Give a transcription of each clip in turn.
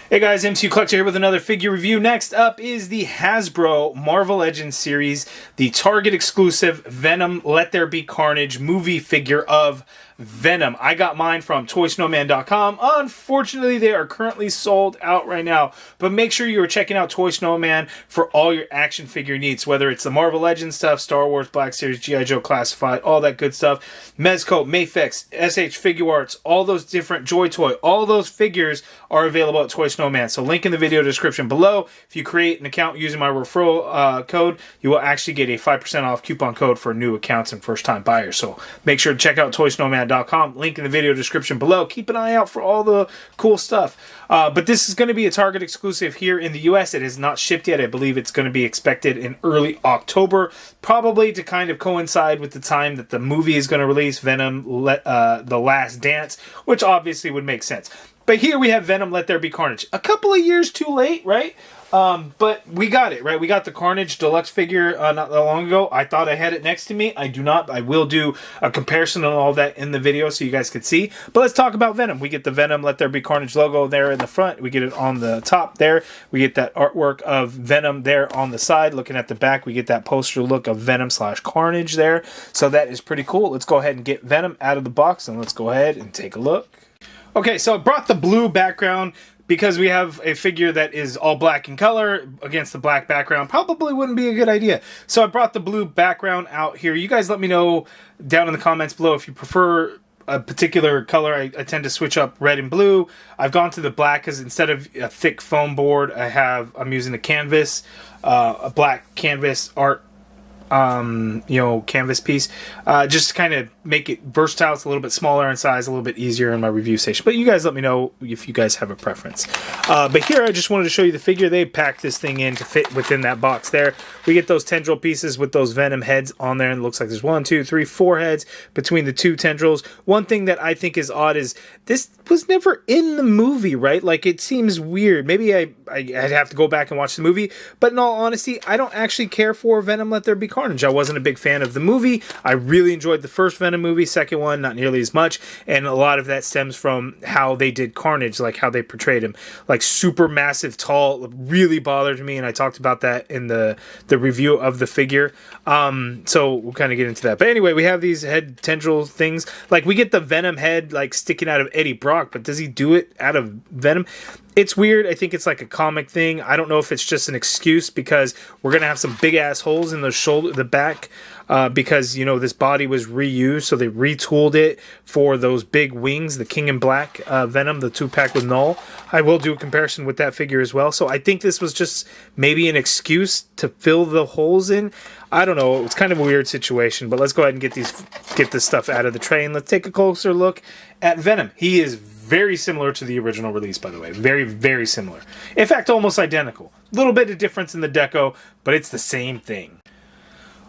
Hey guys, MCU Collector here with another figure review. Next up is the Hasbro Marvel Legends series, the Target exclusive Venom Let There Be Carnage movie figure of Venom. I got mine from ToySnowman.com. Unfortunately, they are currently sold out right now, but make sure you are checking out Toy Snowman for all your action figure needs, whether it's the Marvel Legends stuff, Star Wars Black Series, G.I. Joe Classified, all that good stuff, Mezco, Mafex, SH Figure Arts, all those different Joy Toy, all those figures are available at Toy Snowman. So link in the video description below. If you create an account using my referral code, you will actually get a 5% off coupon code for new accounts and first-time buyers. So make sure to check out ToySnowman.com. Link in the video description below. Keep an eye out for all the cool stuff. But this is going to be a Target exclusive here in the US. It is not shipped yet. I believe it's going to be expected in early October, probably to kind of coincide with the time that the movie is going to release, Venom, The Last Dance, which obviously would make sense. But here we have Venom Let There Be Carnage. A couple of years too late, right? But we got it, right? We got the Carnage deluxe figure not that long ago. I thought I had it next to me. I do not. I will do a comparison and all that in the video so you guys can see. But let's talk about Venom. We get the Venom Let There Be Carnage logo there in the front. We get it on the top there. We get that artwork of Venom there on the side. Looking at the back, we get that poster look of Venom / Carnage there. So that is pretty cool. Let's go ahead and get Venom out of the box and let's go ahead and take a look. Okay, so I brought the blue background because we have a figure that is all black in color against the black background. Probably wouldn't be a good idea. So I brought the blue background out here. You guys let me know down in the comments below if you prefer a particular color. I tend to switch up red and blue. I've gone to the black because instead of a thick foam board, I'm using a canvas, a black canvas art canvas piece, just to kind of make it versatile. It's a little bit smaller in size, a little bit easier in my review station, but you guys let me know if you guys have a preference. But here I just wanted to show you the figure. They packed this thing in to fit within that box there. We get those tendril pieces with those Venom heads on there, and it looks like there's 1, 2, 3, 4 heads between the two tendrils. One thing that I think is odd is this was never in the movie, right? Like, it seems weird. Maybe I'd have to go back and watch the movie, but in all honesty, I don't actually care for Venom Let There Be Carnage. I wasn't a big fan of the movie. I really enjoyed the first Venom movie. Second one, not nearly as much. And a lot of that stems from how they did Carnage, like how they portrayed him. Like super massive, tall, really bothered me. And I talked about that in the review of the figure. So we'll kind of get into that. But anyway, we have these head tendril things. Like we get the Venom head like sticking out of Eddie Brock, but does he do it out of Venom? It's weird. I think it's like a comic thing. I don't know if it's just an excuse because we're going to have some big ass holes in the back because, you know, this body was reused. So they retooled it for those big wings, the King in Black Venom, the 2-pack with Null. I will do a comparison with that figure as well. So I think this was just maybe an excuse to fill the holes in. I don't know. It's kind of a weird situation, but let's go ahead and get this stuff out of the tray and let's take a closer look at Venom. He is very similar to the original release, by the way. Very, very similar. In fact, almost identical. A little bit of difference in the deco, but it's the same thing.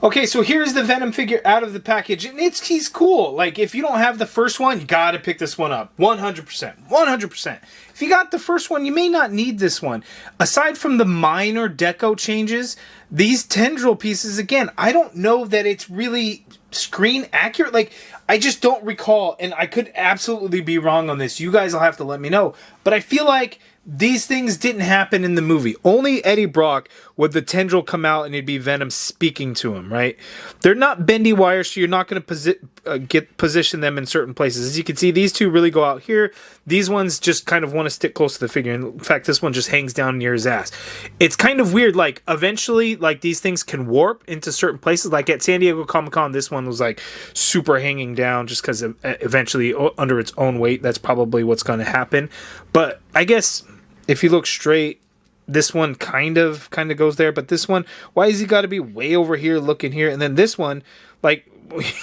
Okay, so here's the Venom figure out of the package, and he's cool. Like, if you don't have the first one, you gotta pick this one up. 100%. 100%. If you got the first one, you may not need this one. Aside from the minor deco changes, these tendril pieces, again, I don't know that it's really screen accurate. Like, I just don't recall, and I could absolutely be wrong on this. You guys will have to let me know. But I feel like these things didn't happen in the movie. Only Eddie Brock would the tendril come out and it'd be Venom speaking to him, right? They're not bendy wires, so you're not going to position them in certain places. As you can see, these two really go out here. These ones just kind of want to stick close to the figure. In fact, this one just hangs down near his ass. It's kind of weird. Like, eventually, like, these things can warp into certain places. Like, at San Diego Comic-Con, this one was, like, super hanging down just because eventually, under its own weight, that's probably what's going to happen. But I guess if you look straight, this one kind of goes there, but this one, why has he got to be way over here looking here? And then this one, like,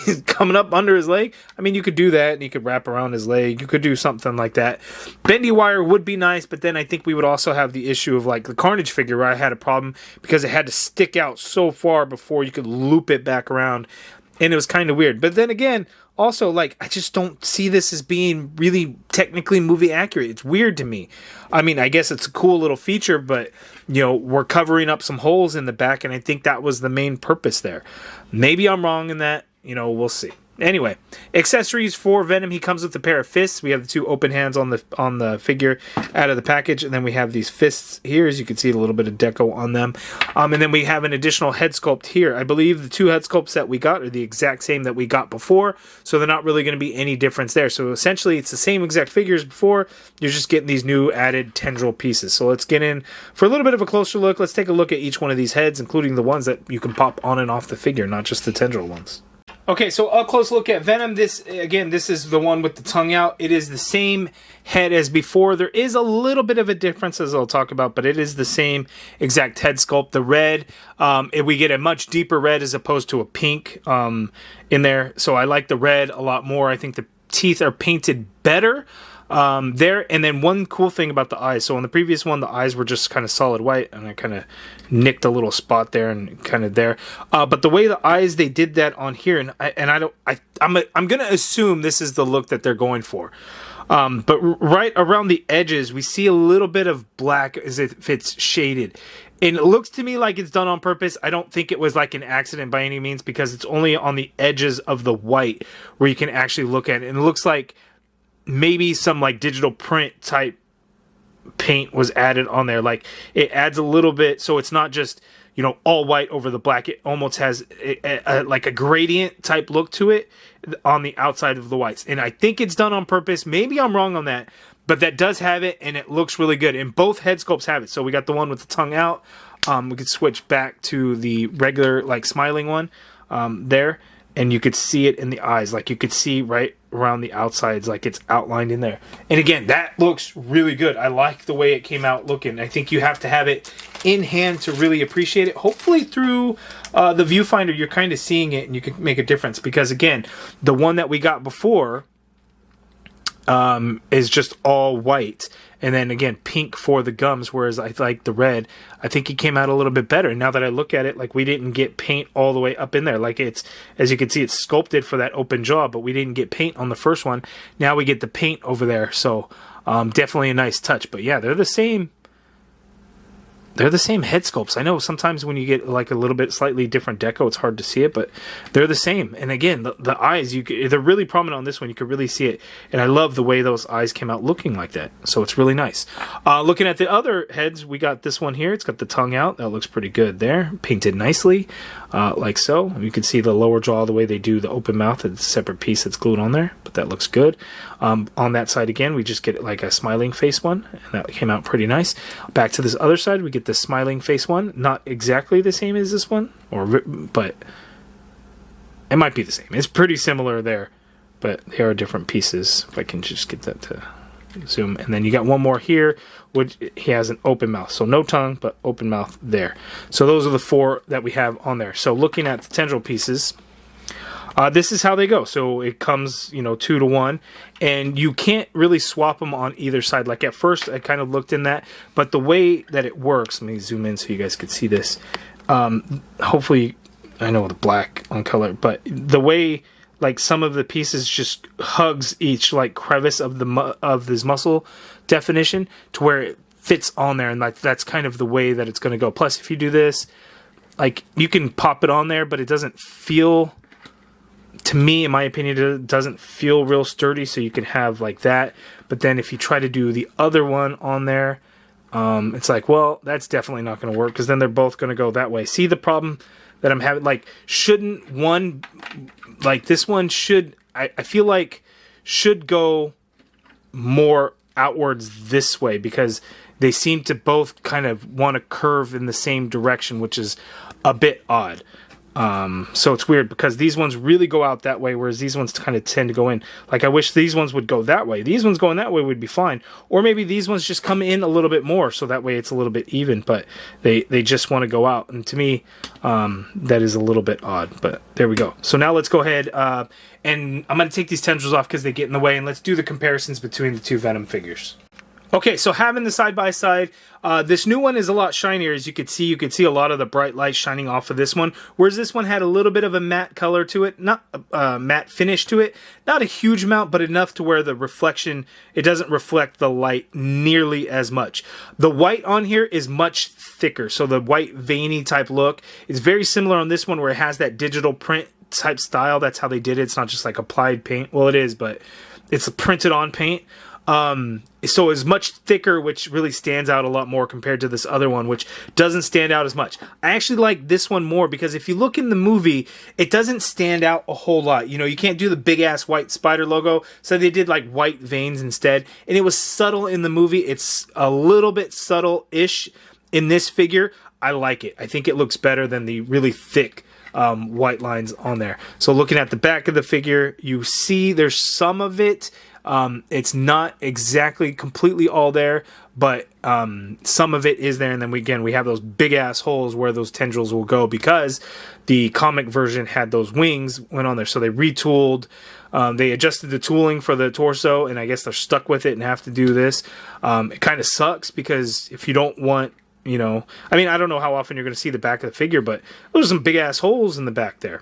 he's coming up under his leg. I mean, you could do that, and you could wrap around his leg. You could do something like that. Bendy wire would be nice, but then I think we would also have the issue of, like, the Carnage figure where I had a problem because it had to stick out so far before you could loop it back around, and it was kind of weird. But then again, also, like, I just don't see this as being really technically movie accurate. It's weird to me. I mean, I guess it's a cool little feature, but, you know, we're covering up some holes in the back, and I think that was the main purpose there. Maybe I'm wrong in that. You know, we'll see. Anyway, accessories for Venom. He comes with a pair of fists. We have the 2 open hands on the figure out of the package, and then we have these fists here. As you can see, a little bit of deco on them. And then we have an additional head sculpt here. I believe the 2 head sculpts that we got are the exact same that we got before, so they're not really going to be any difference there. So essentially, it's the same exact figure as before. You're just getting these new added Tendril pieces. So let's get in for a little bit of a closer look. Let's take a look at each one of these heads, including the ones that you can pop on and off the figure, not just the Tendril ones. Okay, so a close look at Venom. This is the one with the tongue out. It is the same head as before. There is a little bit of a difference, as I'll talk about, but it is the same exact head sculpt. The red, we get a much deeper red as opposed to a pink in there. So I like the red a lot more. I think the teeth are painted better there. And then one cool thing about the eyes. So on the previous one, the eyes were just kind of solid white, and I kind of nicked a little spot there and kind of there. But the way the eyes, they did that on here, I'm gonna assume this is the look that they're going for. But right around the edges, we see a little bit of black as if it's shaded. And it looks to me like it's done on purpose. I don't think it was like an accident by any means, because it's only on the edges of the white where you can actually look at it. And it looks like maybe some like digital print type paint was added on there. Like, it adds a little bit, so it's not just, you know, all white over the black. It almost has like a gradient type look to it on the outside of the whites. And I think it's done on purpose. Maybe I'm wrong on that, but that does have it, and it looks really good. And both head sculpts have it. So we got the one with the tongue out. We could switch back to the regular, like, smiling one there. And you could see it in the eyes. Like, you could see right around the outsides, like it's outlined in there. And again, that looks really good. I like the way it came out looking. I think you have to have it in hand to really appreciate it. Hopefully through the viewfinder, you're kind of seeing it and you can make a difference. Because again, the one that we got before is just all white. And then again, pink for the gums, whereas I like the red. I think it came out a little bit better. And now that I look at it, like, we didn't get paint all the way up in there. Like, it's, as you can see, it's sculpted for that open jaw, but we didn't get paint on the first one. Now we get the paint over there. So definitely a nice touch. But yeah, they're the same. They're the same head sculpts. I know sometimes when you get like a little bit slightly different deco, it's hard to see it, but they're the same. And again, the eyes, they're really prominent on this one. You can really see it. And I love the way those eyes came out looking like that. So it's really nice. Looking at the other heads, we got this one here. It's got the tongue out. That looks pretty good there. Painted nicely, like so. You can see the lower jaw, the way they do the open mouth. It's a separate piece that's glued on there, but that looks good. On that side again, we just get like a smiling face one, and that came out pretty nice. Back to this other side, we get the smiling face one. Not exactly the same as this one, but it might be the same. It's pretty similar there, but they are different pieces. If I can just get that to zoom. And then you got one more here, which he has an open mouth. So no tongue, but open mouth there. So those are the 4 that we have on there. So looking at the Tendril pieces, this is how they go. So it comes, 2 to 1, and you can't really swap them on either side. Like, at first I kind of looked in that, but the way that it works, let me zoom in so you guys can see this. Hopefully, I know the black on color, but the way, like, some of the pieces just hugs each, like, crevice of this muscle definition to where it fits on there, and that's kind of the way that it's going to go. Plus, if you do this, like, you can pop it on there, but it doesn't feel, to me, in my opinion, it doesn't feel real sturdy, so you can have like that. But then if you try to do the other one on there, it's like, well, that's definitely not going to work, because then they're both going to go that way. See the problem that I'm having? Like, shouldn't one, like this one should, I feel like should go more outwards this way, because they seem to both kind of want to curve in the same direction, which is a bit odd. So it's weird, because these ones really go out that way, whereas these ones kind of tend to go in. Like, I wish these ones would go that way. These ones going that way would be fine. Or maybe these ones just come in a little bit more, so that way it's a little bit even, but they just want to go out. And to me, that is a little bit odd, but there we go. So now let's go ahead, and I'm going to take these tendrils off because they get in the way, and let's do the comparisons between the 2 Venom figures. Okay, so having the side-by-side, this new one is a lot shinier. As you could see a lot of the bright light shining off of this one, whereas this one had a little bit of a matte color to it, not matte finish to it, not a huge amount, but enough to where the reflection, it doesn't reflect the light nearly as much. The white on here is much thicker, so the white veiny type look is very similar on this one, where it has that digital print type style. That's how they did it. It's not just like applied paint. Well, it is, but it's printed on paint. So it's much thicker, which really stands out a lot more compared to this other one, which doesn't stand out as much. I actually like this one more because if you look in the movie, it doesn't stand out a whole lot. You know, you can't do the big ass white spider logo, so they did like white veins instead, and it was subtle in the movie. It's a little bit subtle-ish in this figure. I like it. I think it looks better than the really thick white lines on there. So looking at the back of the figure, you see there's some of it. It's not exactly completely all there, but some of it is there. And then we have those big ass holes where those tendrils will go because the comic version had those wings went on there. So they retooled, they adjusted the tooling for the torso, and I guess they're stuck with it and have to do this. It kind of sucks because if you don't want, you know, I mean, I don't know how often you're going to see the back of the figure, but there's some big ass holes in the back there.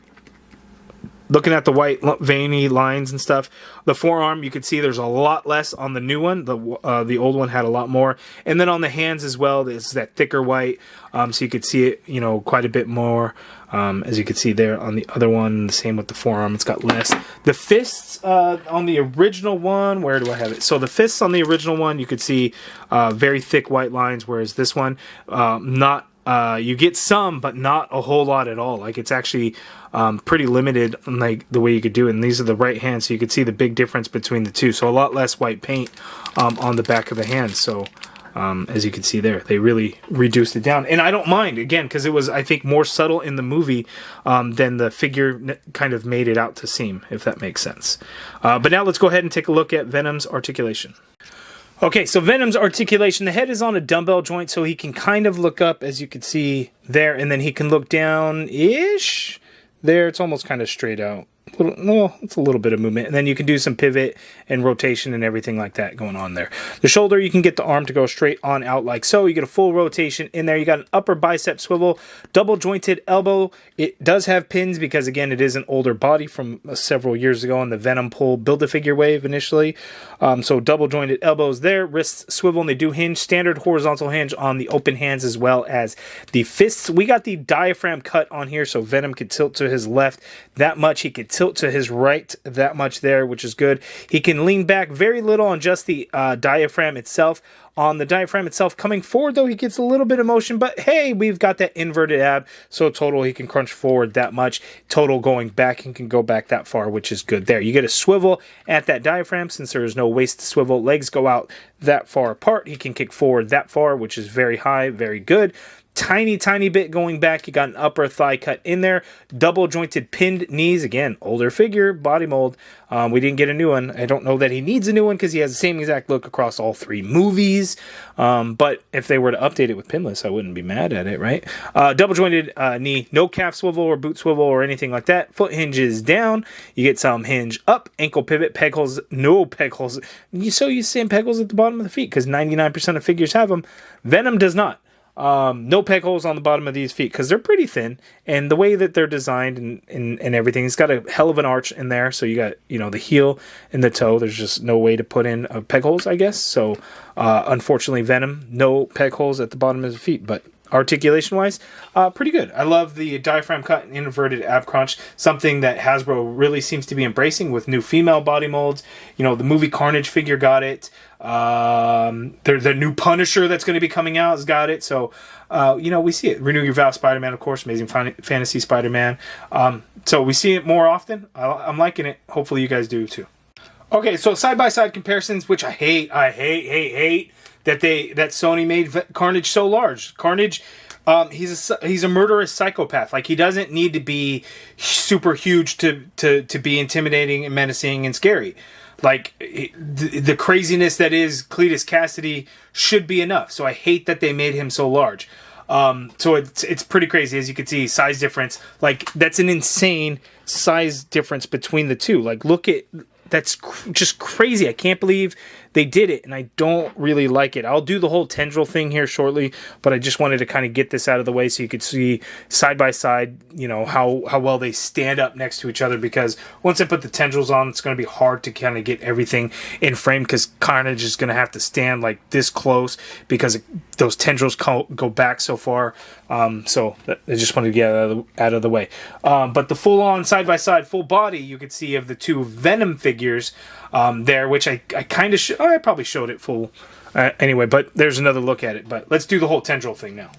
Looking at the white veiny lines and stuff, the forearm, you can see there's a lot less on the new one. The old one had a lot more. And then on the hands as well, there's that thicker white. So you could see it, you know, quite a bit more. As you can see there on the other one, the same with the forearm, it's got less. The fists on the original one, where do I have it? So the fists on the original one, you could see very thick white lines, whereas this one, not. You get some, but not a whole lot at all. Like, it's actually pretty limited, like the way you could do it. And these are the right hands, so you could see the big difference between the two. So a lot less white paint on the back of the hand. So as you can see there, they really reduced it down. And I don't mind, again, because it was, I think, more subtle in the movie than the figure kind of made it out to seem, if that makes sense. But now let's go ahead and take a look at Venom's articulation. Okay, so Venom's articulation, the head is on a dumbbell joint, so he can kind of look up, as you can see there, and then he can look down-ish. There, it's almost kind of straight out. No, it's a little bit of movement. And then you can do some pivot and rotation and everything like that going on there. The shoulder, you can get the arm to go straight on out like so. You get a full rotation in there. You got an upper bicep swivel, double jointed elbow. It does have pins because, again, it is an older body from several years ago on the Venom pull Build-A-Figure wave initially. So double jointed elbows there, wrists swivel, and they do hinge. Standard horizontal hinge on the open hands as well as the fists. We got the diaphragm cut on here, so Venom could tilt to his left that much. He could tilt to his right that much there, which is good. He can lean back very little on just the diaphragm itself. On the diaphragm itself coming forward, though, he gets a little bit of motion, but hey, we've got that inverted ab, so total he can crunch forward that much. Total going back, and can go back that far, which is good there. You get a swivel at that diaphragm since there is no waist to swivel. Legs go out that far apart. He can kick forward that far, which is very high, very good. Tiny bit going back. You got an upper thigh cut in there. Double jointed pinned knees. Again, older figure, body mold. We didn't get a new one. I don't know that he needs a new one because he has the same exact look across all three movies. But if they were to update it with pinless, I wouldn't be mad at it, right? Double jointed knee. No calf swivel or boot swivel or anything like that. Foot hinges down. You get some hinge up. Ankle pivot. Peg holes. No peg holes. So you see peg holes at the bottom of the feet because 99% of figures have them. Venom does not. No peg holes on the bottom of these feet because they're pretty thin, and the way that they're designed and everything, it's got a hell of an arch in there. So you got, you know, the heel and the toe. There's just no way to put in peg holes, I guess. So unfortunately, Venom, no peg holes at the bottom of the feet, but articulation wise, pretty good. I love the diaphragm cut and inverted ab crunch, something that Hasbro really seems to be embracing with new female body molds. You know, the movie Carnage figure got it. The new Punisher that's going to be coming out has got it. So, you know, we see it. Renew Your Vow Spider-Man, of course, Amazing Fantasy Spider-Man. So we see it more often. I'm liking it. Hopefully you guys do too. Okay, so side-by-side comparisons, which I hate that Sony made Carnage so large. Carnage, he's a murderous psychopath. Like, he doesn't need to be super huge to be intimidating and menacing and scary. Like, the craziness that is Cletus Cassidy should be enough. So I hate that they made him so large. So it's pretty crazy, as you can see, size difference. Like, that's an insane size difference between the two. Like, look at That's just crazy. I can't believe they did it, and I don't really like it. I'll do the whole Tendril thing here shortly, but I just wanted to kind of get this out of the way so you could see side by side, you know, how well they stand up next to each other, because once I put the Tendrils on, it's going to be hard to kind of get everything in frame, because Carnage is going to have to stand like this close because those Tendrils go back so far. So I just wanted to get out of the way. But the full-on side-by-side full body you could see of the two Venom figures there, which I kind of I probably showed it full anyway, but there's another look at it. But let's do the whole Tendril thing now.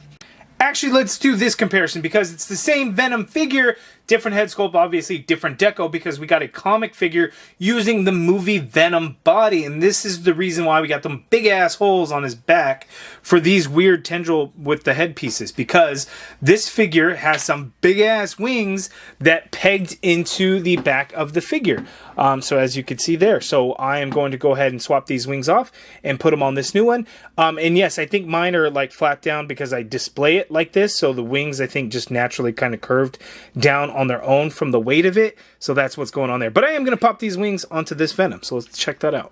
Actually, let's do this comparison, because it's the same Venom figure, different head sculpt, obviously different deco, because we got a comic figure using the movie Venom body, and this is the reason why we got them big ass holes on his back for these weird Tendril with the headpieces, because this figure has some big ass wings that pegged into the back of the figure. So as you can see there, so I am going to go ahead and swap these wings off and put them on this new one. And yes, I think mine are like flat down because I display it like this, so the wings I think just naturally kind of curved down on their own from the weight of it. So that's what's going on there. But I am going to pop these wings onto this Venom, so let's check that out.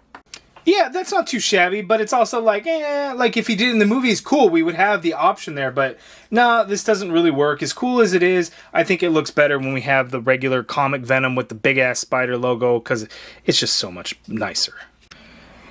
Yeah, that's not too shabby, but it's also like, like if he did in the movies, cool, we would have the option there, but no, this doesn't really work. As cool as it is, I think it looks better when we have the regular comic Venom with the big-ass spider logo, because it's just so much nicer.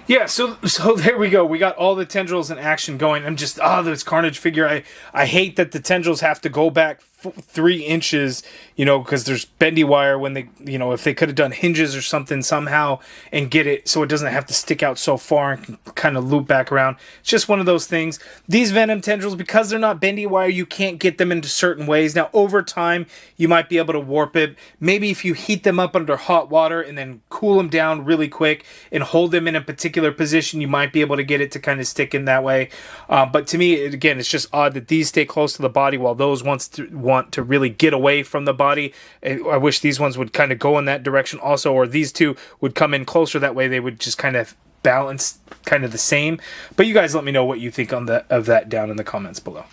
Yeah, so there we go. We got all the Tendrils in action going. I'm just, this Carnage figure. I hate that the Tendrils have to go back 3 inches, you know, because there's bendy wire when they, you know, if they could have done hinges or something somehow and get it so it doesn't have to stick out so far and can kind of loop back around. It's just one of those things. These Venom Tendrils, because they're not bendy wire, you can't get them into certain ways. Now, over time, you might be able to warp it. Maybe if you heat them up under hot water and then cool them down really quick and hold them in a particular position, you might be able to get it to kind of stick in that way. But to me, again, it's just odd that these stay close to the body while those want to really get away from the body. I wish these ones would kind of go in that direction also, or these two would come in closer. That way they would just kind of balance kind of the same. But you guys let me know what you think of that down in the comments below.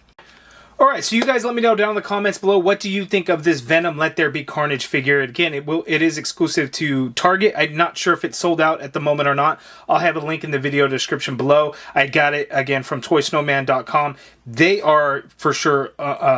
Alright, so you guys let me know down in the comments below, what do you think of this Venom Let There Be Carnage figure? Again, it is exclusive to Target. I'm not sure if it's sold out at the moment or not. I'll have a link in the video description below. I got it, again, from toysnowman.com. They are for sure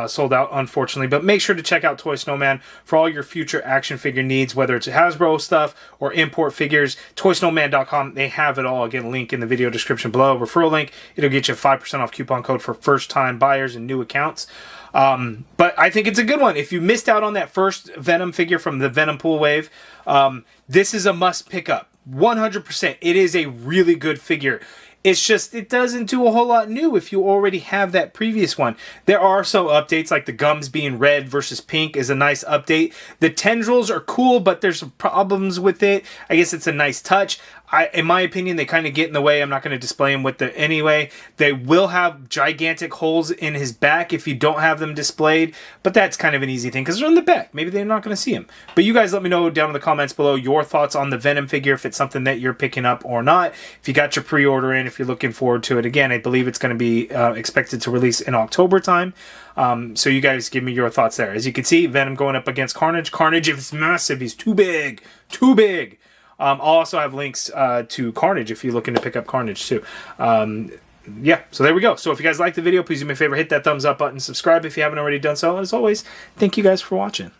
sold out, unfortunately, but make sure to check out Toy Snowman for all your future action figure needs, whether it's Hasbro stuff or import figures. Toysnowman.com, they have it all. Again, link in the video description below. Referral link, it'll get you a 5% off coupon code for first-time buyers and new accounts. But I think it's a good one. If you missed out on that first Venom figure from the Venom Pool Wave, this is a must pick up. 100%. It is a really good figure. It's just, it doesn't do a whole lot new if you already have that previous one. There are some updates, like the gums being red versus pink is a nice update. The Tendrils are cool, but there's some problems with it. I guess it's a nice touch. In my opinion, they kind of get in the way. I'm not going to display them with the anyway. They will have gigantic holes in his back if you don't have them displayed, but that's kind of an easy thing because they're in the back. Maybe they're not going to see them. But you guys let me know down in the comments below your thoughts on the Venom figure, if it's something that you're picking up or not. If you got your pre-order in, if you're looking forward to it. Again, I believe it's going to be expected to release in October time. So you guys give me your thoughts there. As you can see, Venom going up against Carnage. Carnage is massive. He's too big. Too big. I'll also have links to Carnage if you're looking to pick up Carnage too. Yeah, so there we go. So if you guys like the video, please do me a favor, hit that thumbs up button, subscribe if you haven't already done so. And as always, thank you guys for watching.